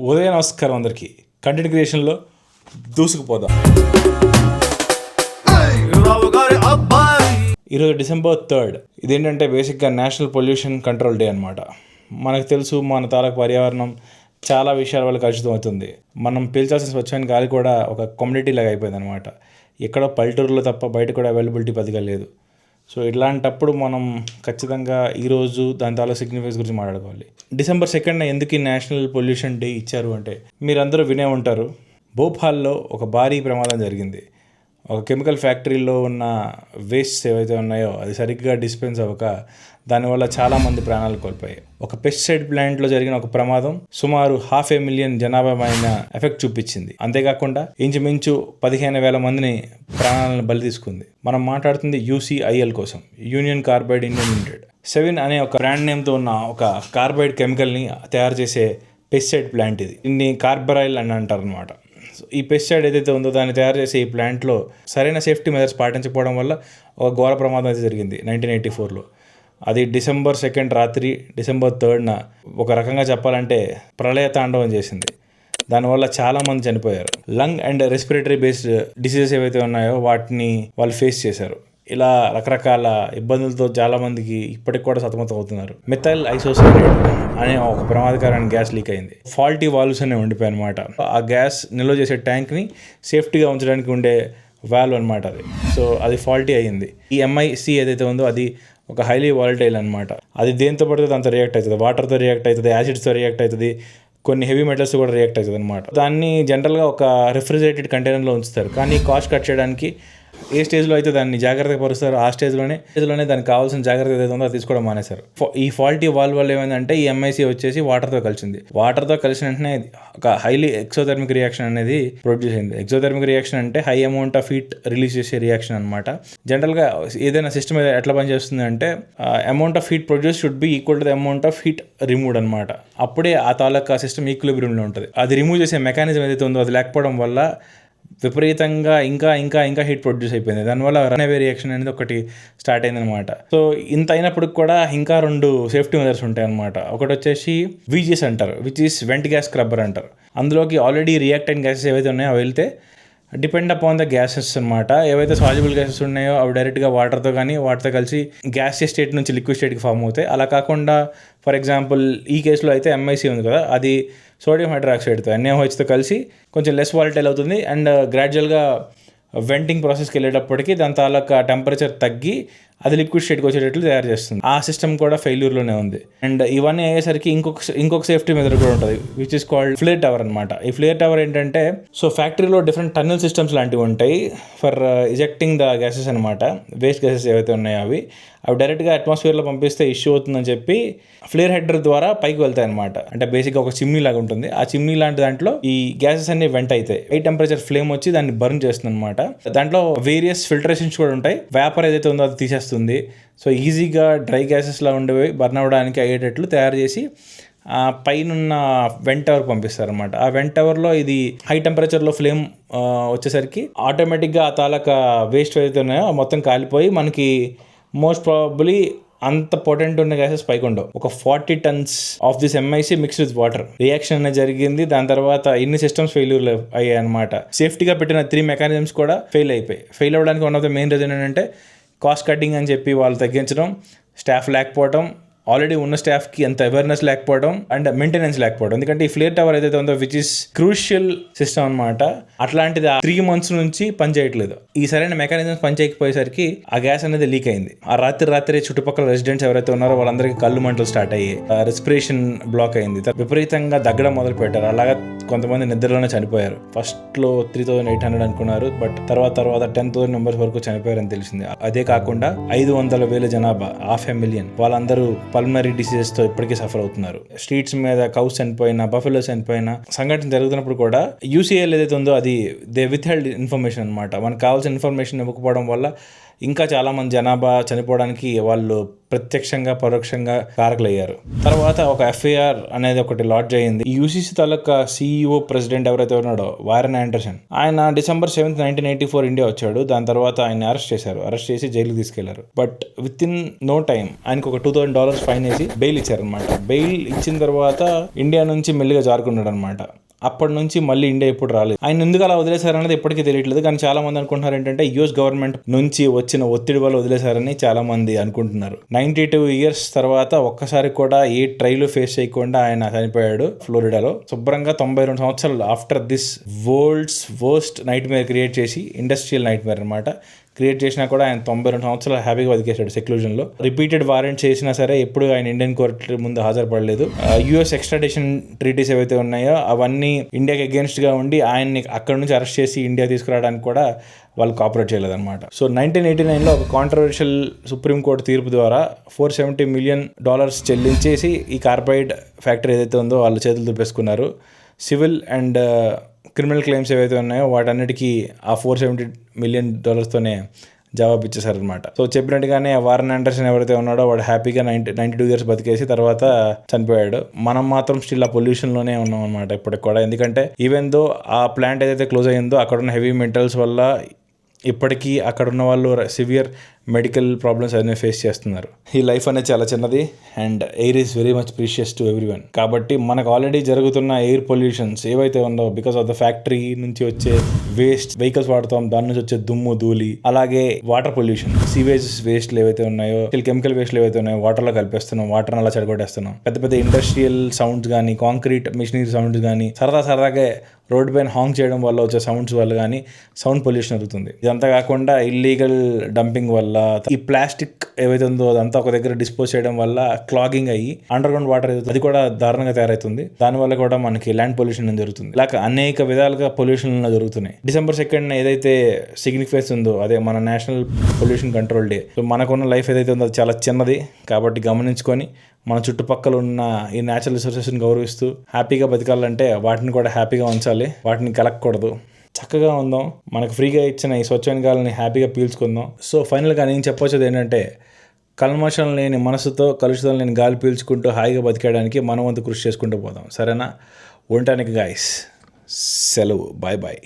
ఉదయ నమస్కారం అందరికీ. కంటెంట్ క్రియేషన్లో దూసుకుపోదాం. ఈరోజు December 3. ఇదేంటంటే బేసిక్గా నేషనల్ పొల్యూషన్ కంట్రోల్ డే అనమాట. మనకు తెలుసు మన తాలూకు పర్యావరణం చాలా విషయాల వల్ల కలుషితం అవుతుంది. మనం పీల్చాల్సిన స్వచ్ఛమైన గాలి కూడా ఒక కమ్యూనిటీ లాగా అయిపోయింది అనమాట. ఎక్కడో పల్లెటూరులో తప్ప బయట కూడా అవైలబిలిటీ పెద్దగా లేదు. సో ఇట్లాంటప్పుడు మనం ఖచ్చితంగా ఈరోజు దాని తాలూకు సిగ్నిఫికెన్స్ గురించి మాట్లాడుకోవాలి. December 2 ఎందుకు ఈ నేషనల్ పొల్యూషన్ డే ఇచ్చారు అంటే, మీరందరూ వినే ఉంటారు, భోపాల్లో ఒక భారీ ప్రమాదం జరిగింది. ఒక కెమికల్ ఫ్యాక్టరీలో ఉన్న వేస్ట్ ఏవైతే ఉన్నాయో అది సరిగ్గా డిస్పెన్స్ అవ్వక దానివల్ల చాలామంది ప్రాణాలు కోల్పోయాయి. ఒక పెస్టిసైడ్ ప్లాంట్లో జరిగిన ఒక ప్రమాదం సుమారు 500,000 జనాభా పైన ఎఫెక్ట్ చూపించింది. అంతేకాకుండా ఇంచుమించు 15,000 మందిని ప్రాణాలను బలి తీసుకుంది. మనం మాట్లాడుతుంది UCIL కోసం, యూనియన్ కార్బైడ్ ఇండియన్ లిమిటెడ్. 7 అనే ఒక బ్రాండ్ నేమ్తో ఉన్న ఒక కార్బైడ్ కెమికల్ని తయారు చేసే పెస్టిసైడ్ ప్లాంట్ ఇది. దీన్ని కార్బరైల్ అని అంటారు అనమాట. ఈ పెస్టిసైడ్ ఏదైతే ఉందో దాన్ని తయారు చేసే ఈ ప్లాంట్లో సరైన సేఫ్టీ మెజర్స్ పాటించకపోవడం వల్ల ఒక ఘోర ప్రమాదం అయితే జరిగింది 1984లో. అది December 2 రాత్రి December 3 ఒక రకంగా చెప్పాలంటే ప్రళయ తాండవం చేసింది. దానివల్ల చాలామంది చనిపోయారు. Lung and respiratory based diseases ఏవైతే ఉన్నాయో వాటిని వాళ్ళు ఫేస్ చేశారు. ఇలా రకరకాల ఇబ్బందులతో చాలామందికి ఇప్పటికి కూడా సతమతం అవుతున్నారు. మిథైల్ ఐసోసైనైడ్ అనే ఒక ప్రమాదకరమైన గ్యాస్ లీక్ అయింది. ఫాల్టీ వాల్వ్స్ అనే ఉండిపోయాయి అనమాట. ఆ గ్యాస్ నిల్వ చేసే ట్యాంక్ని సేఫ్టీగా ఉంచడానికి ఉండే వాల్వ్ అనమాట అది. సో అది ఫాల్టీ అయ్యింది. ఈ MIC ఏదైతే ఉందో అది ఒక హైలీ వాలటైల్ అనమాట. అది దేంతో పడితే దాంతో రియాక్ట్ అవుతుంది. వాటర్తో రియాక్ట్ అవుతుంది, యాసిడ్స్తో రియాక్ట్ అవుతుంది, కొన్ని హెవీ మెటల్స్ కూడా రియాక్ట్ అవుతుంది అనమాట. దాన్ని జనరల్గా ఒక రిఫ్రిజిరేటెడ్ కంటైనర్లో ఉంచుతారు. కానీ కాస్ట్ కట్ చేయడానికి ఏ స్టేజ్లో అయితే దాన్ని జాగ్రత్తగా పరుస్తారో ఆ స్టేజ్లోనే దానికి కావాల్సిన జాగ్రత్త ఏదైతే ఉందో అది తీసుకోవడం మానేశారు. ఈ ఫాల్టీ వాల్వ్ వల్ల ఏమైందంటే ఈ MIC వచ్చేసి వాటర్తో కలిసింది. వాటర్తో కలిసిన వెంటనే ఒక హైలీ ఎక్సోథెర్మిక్ రియాక్షన్ అనేది ప్రొడ్యూస్ అయింది. ఎక్సోథెర్మిక్ రియాక్షన్ అంటే high amount of heat release చేసే రియాక్షన్ అనమాట. జనరల్గా ఏదైనా సిస్టమ్ ఎట్లా పనిచేస్తుంది అంటే amount of heat produce should be equal to the amount of heat removed అనమాట. అప్పుడే ఆ తాలూకా సిస్టమ్ ఈక్విలిబ్రియంలో ఉంటుంది. అది రిమూవ్ చేసే మెకానిజం ఏదైతే ఉందో అది లేకపోవడం వల్ల విపరీతంగా ఇంకా హీట్ ప్రొడ్యూస్ అయిపోయింది. దానివల్ల రన్అవే రియాక్షన్ అనేది ఒకటి స్టార్ట్ అయింది అనమాట. సో ఇంత అయినప్పుడు కూడా ఇంకా 2 సేఫ్టీ మెజర్స్ ఉంటాయి అనమాట. ఒకటి వచ్చేసి VGS అంటారు, which is vent gas scrubber అంటారు. అందులోకి ఆల్రెడీ రియాక్టెంట్ గ్యాసెస్ ఏవైతే ఉన్నాయో అవి వెళ్తే డిపెండ్ అపాన్ ద గ్యాసెస్ అనమాట. ఏవైతే సాల్యుబుల్ గ్యాసెస్ ఉన్నాయో అవి డైరెక్ట్గా వాటర్తో కలిసి గ్యాసియస్ స్టేట్ నుంచి లిక్విడ్ స్టేట్కి ఫామ్ అవుతాయి. అలా కాకుండా ఫర్ ఎగ్జాంపుల్ ఈ కేసులో అయితే MIC ఉంది కదా, అది సోడియం హైడ్రాక్సైడ్తో NaOHతో కలిసి కొంచెం లెస్ వాలటైల్ అవుతుంది. అండ్ గ్రాడ్యువల్గా వెంటింగ్ ప్రాసెస్కి వెళ్ళేటప్పటికి దాని తాలూకా టెంపరేచర్ తగ్గి అది లిక్విడ్ స్టేట్కి వచ్చేటట్లు తయారు చేస్తుంది. ఆ సిస్టమ్ కూడా ఫెయిల్యూర్లోనే ఉంది. అండ్ ఇవన్నీ అయ్యేసరికి ఇంకొక సేఫ్టీ మెథడ్ కూడా ఉంటుంది, which is called flare tower అనమాట. ఈ ఫ్లేర్ టవర్ ఏంటంటే, సో ఫ్యాక్టరీలో డిఫరెంట్ టన్నెల్ సిస్టమ్స్ లాంటివి ఉంటాయి ఫర్ ఇజెక్టింగ్ ద గ్యాసెస్ అనమాట. వేస్ట్ గ్యాసెస్ ఏవైతే ఉన్నాయో అవి డైరెక్ట్గా అట్మాస్ఫియర్లో పంపిస్తే ఇష్యూ అవుతుందని చెప్పి ఫ్లేర్ హెడర్ ద్వారా పైకి వెళ్తాయి అనమాట. అంటే బేసిక్గా ఒక చిమ్నీ లాగా ఉంటుంది. ఆ చిమ్నీ లాంటి దాంట్లో ఈ గ్యాసెస్ అన్ని వెంట్ అవుతాయి. హై టెంపరేచర్ ఫ్లేమ్ వచ్చి దాన్ని బర్న్ చేస్తుంది అనమాట. దాంట్లో వేరియస్ ఫిల్టరేషన్స్ కూడా ఉంటాయి. వేపర్ ఏదైతే ఉందో అది తీసేస్తుంది. సో ఈజీగా డ్రై గ్యాసెస్లా ఉండేవి బర్న్ అవ్వడానికి అయ్యేటట్లు తయారు చేసి పైన వెంట్ టవర్ పంపిస్తారు అనమాట. ఆ వెంట్ టవర్లో ఇది హై టెంపరేచర్లో ఫ్లేమ్ వచ్చేసరికి ఆటోమేటిక్గా ఆ తాలూకా వేస్ట్ ఏదైతే ఉన్నాయో మొత్తం కాలిపోయి మనకి మోస్ట్ ప్రాబబ్లీ అంత పొటెంట్ ఉన్న గ్యాసెస్ పైకి ఉండవు. ఒక 40 tons of this MIC mix with water reaction అనేది జరిగింది. దాని తర్వాత ఇన్ని సిస్టమ్స్ ఫెయిల్యూర్ అయ్యాయి అనమాట. సేఫ్టీగా పెట్టిన 3 మెకానిజమ్స్ కూడా ఫెయిల్ అవ్వడానికి one of the main reason ఏంటంటే కాస్ట్ కటింగ్ అని చెప్పి వాళ్ళు తగ్గించడం, స్టాఫ్ లేకపోవడం, ఆల్రెడీ ఉన్న స్టాఫ్కి అంత అవేర్నెస్ లేకపోవడం అండ్ మెయింటెనెన్స్ లేకపోవడం. ఎందుకంటే ఈ ఫ్లేర్ టవర్ ఏదైతే ఉందో విచ్ ఇస్ క్రూషియల్ సిస్టమ్ అనమాట, అట్లాంటిది 3 months నుంచి పనిచేయట్లేదు. ఈ సరైన మెకానిజమ్స్ పనిచేయకపోయేసరికి ఆ గ్యాస్ అనేది లీక్ అయింది. ఆ రాత్రి చుట్టుపక్కల రెసిడెంట్స్ ఎవరైతే ఉన్నారో వాళ్ళందరికీ కళ్ళు మంటలు స్టార్ట్ అయ్యాయి. రెస్పిరేషన్ బ్లాక్ అయింది. విపరీతంగా దగ్గడం మొదలు పెట్టారు. అలాగా కొంతమంది నిద్రలోనే చనిపోయారు. ఫస్ట్లో 3,800 అనుకున్నారు, బట్ తర్వాత 10,000 మెంబర్స్ వరకు చనిపోయారని తెలిసింది. అదే కాకుండా 500,000 జనాభా 500,000 వాళ్ళందరూ పల్మనరీ డిసీజెస్తో ఇప్పటికీ సఫర్ అవుతున్నారు. స్ట్రీట్స్ మీద కౌస్ చనిపోయినా, బఫెలోస్ చనిపోయినా సంఘటన జరుగుతున్నప్పుడు కూడా UCIL ఏదైతే ఉందో అది దే విత్హెల్డ్ ఇన్ఫర్మేషన్ అనమాట. మనకు కావాల్సిన ఇన్ఫర్మేషన్ ఇవ్వకపోవడం వల్ల ఇంకా చాలామంది జనాభా చనిపోవడానికి వాళ్ళు ప్రత్యక్షంగా పరోక్షంగా కారకులయ్యారు. తర్వాత ఒక ఎఫ్ఐఆర్ అనేది ఒకటి లాడ్జ్ అయ్యింది. యూసీసీ తాలూకా CEO ప్రెసిడెంట్ ఎవరైతే ఉన్నాడో వారెన్ ఆండర్సన్, ఆయన December 7, 1984 ఇండియా వచ్చాడు. దాని తర్వాత ఆయన అరెస్ట్ చేశారు. అరెస్ట్ చేసి జైలుకి తీసుకెళ్లారు. But within no time ఆయనకు ఒక $2,000 ఫైన్ వేసి బెయిల్ ఇచ్చారనమాట. బెయిల్ ఇచ్చిన తర్వాత ఇండియా నుంచి మెల్లిగా జారుకున్నాడు అనమాట. అప్పటి నుంచి మళ్ళీ ఇండియా ఎప్పుడు రాలేదు. ఆయన ఎందుకు అలా వదిలేశారనేది ఎప్పటికీ తెలియట్లేదు. కానీ చాలా మంది అనుకుంటున్నారు ఏంటంటే US గవర్నమెంట్ నుంచి వచ్చిన ఒత్తిడి వల్ల వదిలేశారని చాలా మంది అనుకుంటున్నారు. 92 years తర్వాత ఒక్కసారి కూడా ఏ ట్రైల్ ఫేస్ చేయకుండా ఆయన చనిపోయాడు ఫ్లోరిడాలో. శుభ్రంగా 92 సంవత్సరాలు after this world's worst nightmare create చేసి, ఇండస్ట్రియల్ నైట్ మేర్ అనమాట క్రియేట్ చేసినా కూడా ఆయన 92 సంవత్సరాలు హ్యాపీగా బతికేశాడు సెక్లూజన్లో. రిపీటెడ్ వారెంట్ చేసినా సరే ఎప్పుడు ఆయన ఇండియన్ కోర్ట్ ముందు హాజరుపడలేదు. US ఎక్స్ట్రాడిషన్ ట్రీటీస్ ఏవైతే ఉన్నాయో అవన్నీ ఇండియాకి అగేన్స్ట్గా ఉండి ఆయన్ని అక్కడ నుంచి అరెస్ట్ చేసి ఇండియా తీసుకురావడానికి కూడా వాళ్ళు కోఆపరేట్ చేయలేదన్నమాట. సో 1989లో ఒక కాంట్రవర్షియల్ సుప్రీంకోర్టు తీర్పు ద్వారా $470 million చెల్లించేసి ఈ కార్బైడ్ ఫ్యాక్టరీ ఏదైతే ఉందో వాళ్ళ చేతులు దులిపేసుకున్నారు. సివిల్ అండ్ క్రిమినల్ క్లెయిమ్స్ ఏవైతే ఉన్నాయో వాటన్నిటికీ ఆ $470 million జవాబు ఇచ్చేసారనమాట. సో చెప్పినట్టుగానే వారెన్ ఆండర్సన్ ఎవరైతే ఉన్నాడో వాడు హ్యాపీగా 92 years బతికేసి తర్వాత చనిపోయాడు. మనం మాత్రం స్టిల్ ఆ పొల్యూషన్లోనే ఉన్నాం అనమాట ఇప్పటికి కూడా. ఎందుకంటే ఈవెన్ దో ఆ ప్లాంట్ ఏదైతే క్లోజ్ అయ్యిందో అక్కడ ఉన్న హెవీ మెటల్స్ వల్ల ఇప్పటికీ అక్కడ ఉన్న వాళ్ళు సివియర్ మెడికల్ ప్రాబ్లమ్స్ అన్నీ ఫేస్ చేస్తున్నారు. ఈ లైఫ్ అనేది చాలా చిన్నది and air is very much precious to everyone. కాబట్టి మనకు ఆల్రెడీ జరుగుతున్న ఎయిర్ పొల్యూషన్స్ ఏవైతే ఉందో బికాస్ ఆఫ్ ద ఫ్యాక్టరీ నుంచి వచ్చే వేస్ట్, వెహికల్స్ వాడతాం దాని నుంచి వచ్చే దుమ్ము ధూళి, అలాగే వాటర్ పొల్యూషన్, సీవేజ్ వేస్ట్లు ఏవైతే ఉన్నాయో, కెమికల్ వేస్ట్లు ఏవైతే ఉన్నాయో వాటర్లో కలిపేస్తున్నాం, వాటర్ని అలా చెడగొట్టేస్తున్నాం. పెద్ద పెద్ద ఇండస్ట్రియల్ సౌండ్స్ కానీ, కాంక్రీట్ మిషనరీ సౌండ్స్ కానీ, సరదాగా రోడ్ పైన హాంగ్ చేయడం వల్ల వచ్చే సౌండ్స్ వల్ల కానీ సౌండ్ పొల్యూషన్ అవుతుంది. ఇదంతా కాకుండా ఇల్లీగల్ డంపింగ్ వల్ల, ఈ ప్లాస్టిక్ ఏవైతే ఉందో అదంతా ఒక దగ్గర డిస్పోజ్ చేయడం వల్ల క్లాగింగ్ అయ్యి అండర్ గ్రౌండ్ వాటర్ అది కూడా దారుణంగా తయారవుతుంది. దానివల్ల కూడా మనకి ల్యాండ్ పొల్యూషన్ జరుగుతుంది. ఇలా అనేక విధాలుగా పొల్యూషన్ జరుగుతున్నాయి. December 2 ఏదైతే సిగ్నిఫికెన్స్ ఉందో అదే మన national pollution control day. So మనకున్న లైఫ్ ఏదైతే ఉందో అది చాలా చిన్నది. కాబట్టి గమనించుకొని మన చుట్టుపక్కల ఉన్న ఈ న్యాచురల్ రిసోర్సెస్ని గౌరవిస్తూ హ్యాపీగా బతకాలంటే వాటిని కూడా హ్యాపీగా ఉంచాలి, వాటిని కలగకూడదు. చక్కగా ఉందాం, మనకు ఫ్రీగా ఇచ్చిన ఈ స్వచ్ఛమైన గాలిని హ్యాపీగా పీల్చుకుందాం. సో ఫైనల్గా నేను చెప్పొచ్చేది ఏంటంటే కల్మషం లేని మనసుతో, కలుషితం లేని గాలి పీల్చుకుంటూ హాయిగా బతికేయడానికి మనం వంతు కృషి చేసుకుంటూ పోదాం. సరేనా? ఉండటానికి గాయస్ సెలవు. Bye bye.